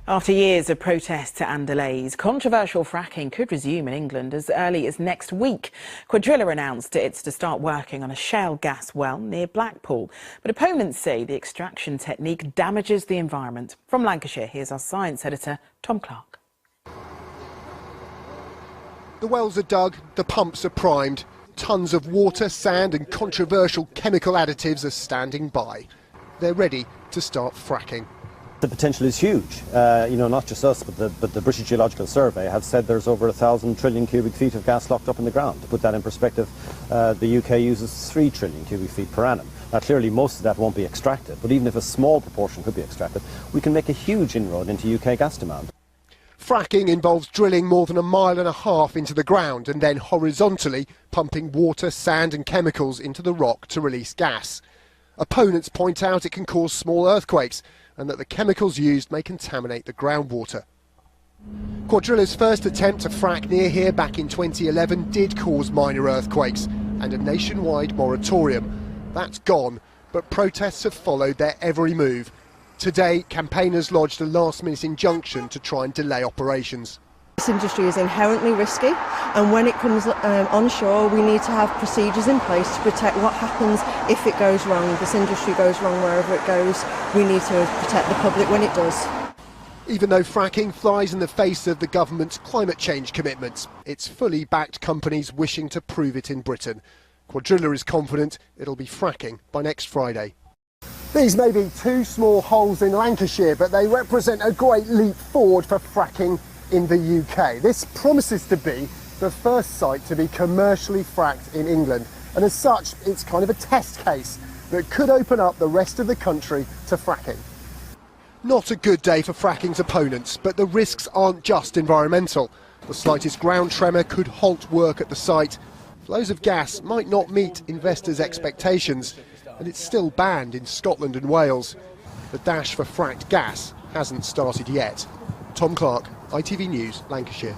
After years of protests and delays, controversial fracking could resume in England as early as next week. Quadrilla announced it's to start working on a shale gas well near Blackpool. But opponents say the extraction technique damages the environment. From Lancashire, here's our science editor, Tom Clark. The wells are dug, the pumps are primed. Tons of water, sand and controversial chemical additives are standing by. They're ready to start fracking. The potential is huge. Not just us, but the British Geological Survey have said there's over 1,000 trillion cubic feet of gas locked up in the ground. To put that in perspective, the UK uses 3 trillion cubic feet per annum. Now, clearly, most of that won't be extracted, but even if a small proportion could be extracted, we can make a huge inroad into UK gas demand. Fracking involves drilling more than 1.5 miles into the ground and then horizontally pumping water, sand and chemicals into the rock to release gas. Opponents point out it can cause small earthquakes and that the chemicals used may contaminate the groundwater. Quadrilla's first attempt to frack near here back in 2011 did cause minor earthquakes and a nationwide moratorium. That's gone, but protests have followed their every move. Today, campaigners lodged a last-minute injunction to try and delay operations. This industry is inherently risky, and when it comes onshore, we need to have procedures in place to protect what happens if it goes wrong. This industry goes wrong wherever it goes. We need to protect the public when it does. Even though fracking flies in the face of the government's climate change commitments, it's fully backed companies wishing to prove it in Britain. Quadrilla is confident it'll be fracking by next Friday. These may be 2 small holes in Lancashire, but they represent a great leap forward for fracking in the UK. This promises to be the first site to be commercially fracked in England, and as such it's kind of a test case that could open up the rest of the country to fracking. Not a good day for fracking's opponents, but the risks aren't just environmental. The slightest ground tremor could halt work at the site. Flows of gas might not meet investors' expectations, and it's still banned in Scotland and Wales. The dash for fracked gas hasn't started yet. Tom Clark, ITV News, Lancashire.